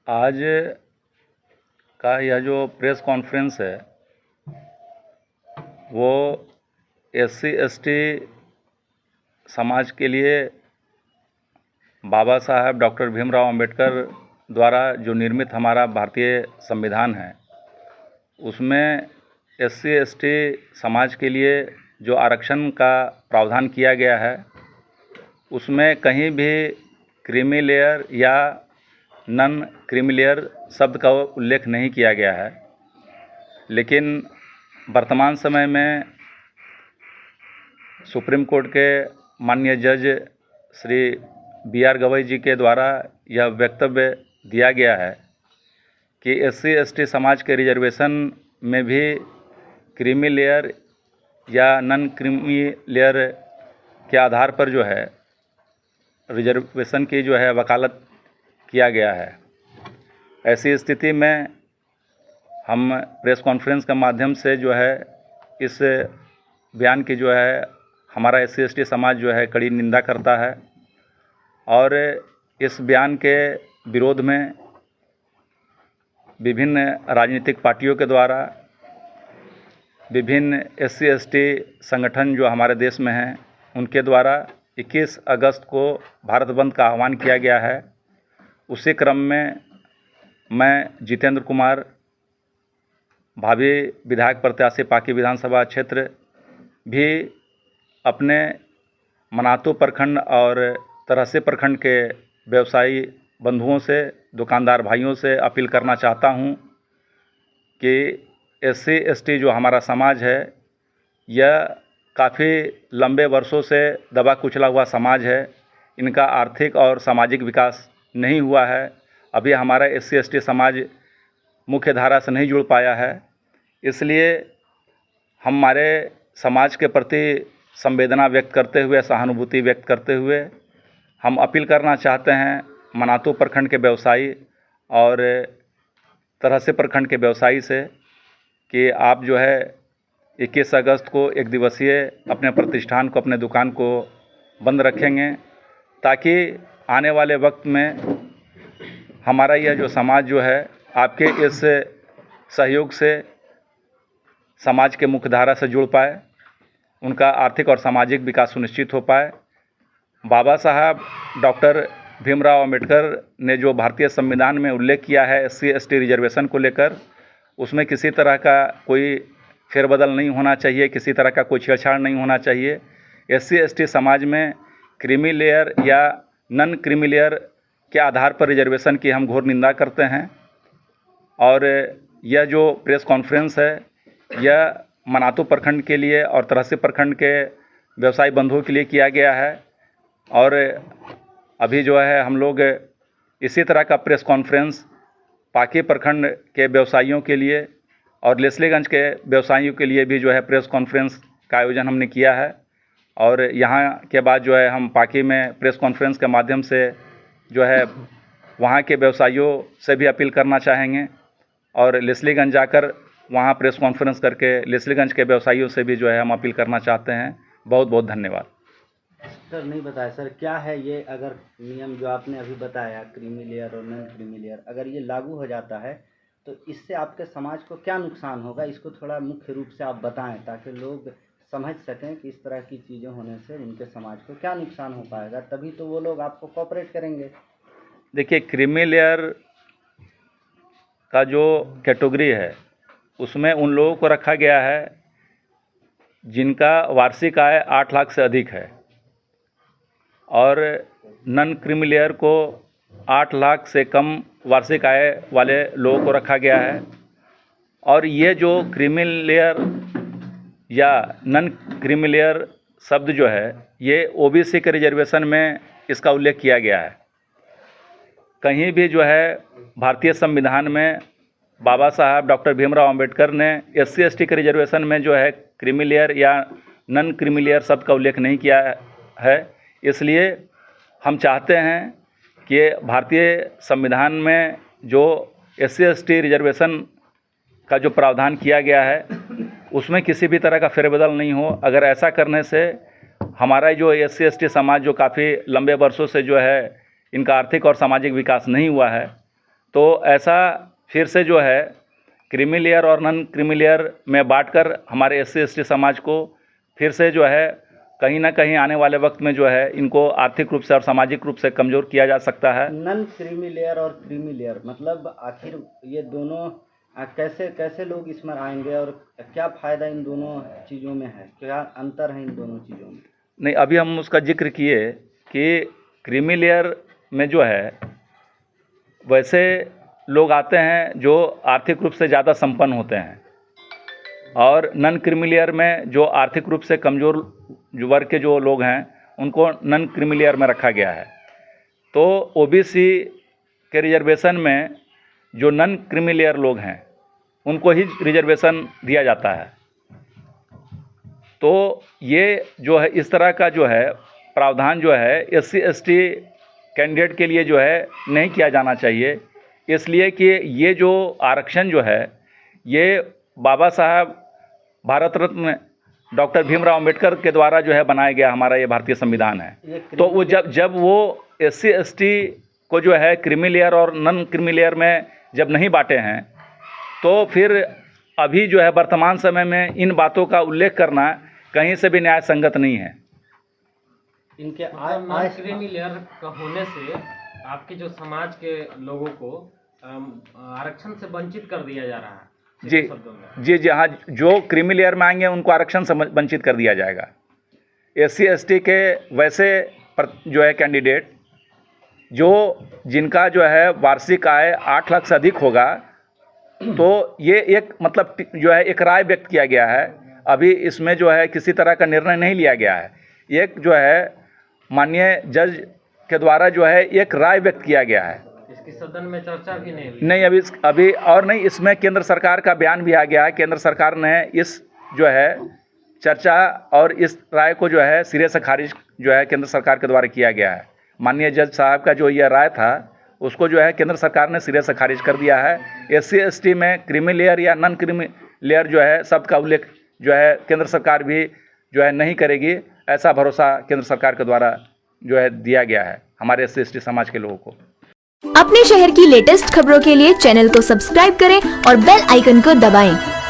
आज का यह जो प्रेस कॉन्फ्रेंस है वो एससी एसटी समाज के लिए बाबा साहब डॉक्टर भीमराव अंबेडकर द्वारा जो निर्मित हमारा भारतीय संविधान है उसमें एससी एसटी समाज के लिए जो आरक्षण का प्रावधान किया गया है उसमें कहीं भी क्रीमी लेयर या नन क्रीमी लेयर शब्द का उल्लेख नहीं किया गया है। लेकिन वर्तमान समय में सुप्रीम कोर्ट के माननीय जज श्री बी.आर. गवई जी के द्वारा यह वक्तव्य दिया गया है कि एससी एसटी समाज के रिजर्वेशन में भी क्रीमी लेयर या नन क्रीमी लेयर के आधार पर जो है रिजर्वेशन की जो है वकालत किया गया है। ऐसी स्थिति में हम प्रेस कॉन्फ्रेंस के माध्यम से जो है इस बयान की जो है हमारा एससी एसटी समाज जो है कड़ी निंदा करता है और इस बयान के विरोध में विभिन्न राजनीतिक पार्टियों के द्वारा विभिन्न एससी एसटी संगठन जो हमारे देश में हैं उनके द्वारा 21 अगस्त को भारत बंद का आह्वान किया गया है। उसी क्रम में मैं जितेंद्र कुमार भावी विधायक प्रत्याशी पाकी विधानसभा क्षेत्र भी अपने मनातू प्रखंड और तरहसी प्रखंड के व्यवसायी बंधुओं से दुकानदार भाइयों से अपील करना चाहता हूं कि एससी एसटी जो हमारा समाज है यह काफ़ी लंबे वर्षों से दबा कुचला हुआ समाज है। इनका आर्थिक और सामाजिक विकास नहीं हुआ है। अभी हमारा एससी एसटी समाज मुख्य धारा से नहीं जुड़ पाया है। इसलिए हमारे समाज के प्रति संवेदना व्यक्त करते हुए, सहानुभूति व्यक्त करते हुए हम अपील करना चाहते हैं मनातू प्रखंड के व्यवसायी और तरहसी प्रखंड के व्यवसायी से कि आप जो है 21 अगस्त को एक दिवसीय अपने प्रतिष्ठान को, अपने दुकान को बंद रखेंगे ताकि आने वाले वक्त में हमारा यह जो समाज जो है आपके इस सहयोग से समाज के मुख्यधारा से जुड़ पाए, उनका आर्थिक और सामाजिक विकास सुनिश्चित हो पाए। बाबा साहब डॉक्टर भीमराव अंबेडकर ने जो भारतीय संविधान में उल्लेख किया है एससी एसटी रिजर्वेशन को लेकर, उसमें किसी तरह का कोई फेरबदल नहीं होना चाहिए, किसी तरह का कोई छेड़छाड़ नहीं होना चाहिए। एससी एसटी समाज में क्रीमी लेयर या नन क्रीमी लेयर के आधार पर रिजर्वेशन की हम घोर निंदा करते हैं और यह जो प्रेस कॉन्फ्रेंस है यह मनातू प्रखंड के लिए और तरहसी प्रखंड के व्यवसायी बंधुओं के लिए किया गया है। और अभी जो है हम लोग इसी तरह का प्रेस कॉन्फ्रेंस पाकी प्रखंड के व्यवसायियों के लिए और लेस्लीगंज के व्यवसायियों के लिए भी जो है प्रेस कॉन्फ्रेंस का आयोजन हमने किया है। और यहाँ के बाद जो है हम पाकी में प्रेस कॉन्फ्रेंस के माध्यम से जो है वहाँ के व्यवसायियों से भी अपील करना चाहेंगे और लेस्लीगंज जाकर वहाँ प्रेस कॉन्फ्रेंस करके लेस्लीगंज के व्यवसायियों से भी जो है हम अपील करना चाहते हैं। बहुत बहुत धन्यवाद। सर नहीं बताया सर क्या है ये, अगर नियम जो आपने अभी बताया क्रीमी लेयर और नॉन क्रीमी लेयर अगर ये लागू हो जाता है तो इससे आपके समाज को क्या नुकसान होगा, इसको थोड़ा मुख्य रूप से आप बताएं ताकि लोग समझ सकें कि इस तरह की चीज़ें होने से उनके समाज को क्या नुकसान हो पाएगा, तभी तो वो लोग आपको कोऑपरेट करेंगे। देखिए, क्रीमी लेयर का जो कैटेगरी है उसमें उन लोगों को रखा गया है जिनका वार्षिक आय 8 लाख से अधिक है और नन क्रीमी लेयर को 8 लाख से कम वार्षिक आय वाले लोगों को रखा गया है। और ये जो क्रीमी लेयर या नन क्रीमी लेयर शब्द जो है ये ओबीसी के रिजर्वेशन में इसका उल्लेख किया गया है। कहीं भी जो है भारतीय संविधान में बाबा साहब डॉक्टर भीमराव अंबेडकर ने एससी एसटी के रिजर्वेशन में जो है क्रीमी लेयर या नन क्रीमी लेयर शब्द का उल्लेख नहीं किया है। इसलिए हम चाहते हैं कि भारतीय संविधान में जो एससी एसटी रिजर्वेशन का जो प्रावधान किया गया है उसमें किसी भी तरह का फेरबदल नहीं हो। अगर ऐसा करने से हमारा जो एससी एसटी समाज जो काफ़ी लंबे वर्षों से जो है इनका आर्थिक और सामाजिक विकास नहीं हुआ है, तो ऐसा फिर से जो है क्रीमी लेयर और नॉन क्रीमी लेयर में बांटकर हमारे SC/ST समाज को फिर से जो है कहीं ना कहीं आने वाले वक्त में जो है इनको आर्थिक रूप से और सामाजिक रूप से कमज़ोर किया जा सकता है। नन क्रीमी लेयर और क्रीमी लेयर मतलब आखिर ये दोनों कैसे कैसे लोग इसमें आएंगे और क्या फ़ायदा इन दोनों चीज़ों में है, क्या अंतर है इन दोनों चीज़ों में? नहीं, अभी हम उसका जिक्र किए कि क्रीमी लेयर में जो है वैसे लोग आते हैं जो आर्थिक रूप से ज़्यादा संपन्न होते हैं, और नन क्रीमी लेयर में जो आर्थिक रूप से कमज़ोर जो वर्ग के जो लोग हैं उनको नन क्रीमी लेयर में रखा गया है। तो OBC के रिजर्वेशन में जो नन क्रीमी लेयर लोग हैं उनको ही रिजर्वेशन दिया जाता है। तो ये जो है इस तरह का जो है प्रावधान जो है SC/ST कैंडिडेट के लिए जो है नहीं किया जाना चाहिए, इसलिए कि ये जो आरक्षण जो है ये बाबा साहब भारत रत्न डॉक्टर भीमराव अम्बेडकर के द्वारा जो है बनाया गया हमारा ये भारतीय संविधान है। तो वो जब वो SC/ST को जो है क्रीमी लेयर और नन क्रीमी लेयर में जब नहीं बांटे हैं, तो फिर अभी जो है वर्तमान समय में इन बातों का उल्लेख करना कहीं से भी न्याय संगत नहीं है। इनके नॉन क्रीमी लेयर का होने से आपके जो समाज के लोगों को आरक्षण से वंचित कर दिया जा रहा है। जी हाँ, जो क्रीमी लेयर में आएंगे उनको आरक्षण से वंचित कर दिया जाएगा। SC/ST के वैसे जो है कैंडिडेट जो जिनका जो है वार्षिक आय 8 लाख से अधिक होगा, तो ये एक मतलब जो है एक राय व्यक्त किया गया है। अभी इसमें जो है किसी तरह का निर्णय नहीं लिया गया है। एक जो है माननीय जज के द्वारा जो है एक राय व्यक्त किया गया है। इसकी सदन में चर्चा भी नहीं हुई। नहीं, अभी और नहीं, इसमें केंद्र सरकार का बयान भी आ गया है। केंद्र सरकार ने इस जो है चर्चा और इस राय को जो है सिरे से खारिज जो है केंद्र सरकार के द्वारा किया गया है। माननीय जज साहब का जो यह राय था उसको जो है केंद्र सरकार ने सिरे से खारिज कर दिया है। SC/ST में क्रीमी लेयर या नॉन क्रीमी लेयर जो है शब्द का उल्लेख जो है केंद्र सरकार भी जो है नहीं करेगी, ऐसा भरोसा केंद्र सरकार के द्वारा जो है दिया गया है हमारे SC/ST समाज के लोगों को। अपने शहर की लेटेस्ट खबरों के लिए चैनल को सब्सक्राइब करें और बेल आइकन को दबाएं।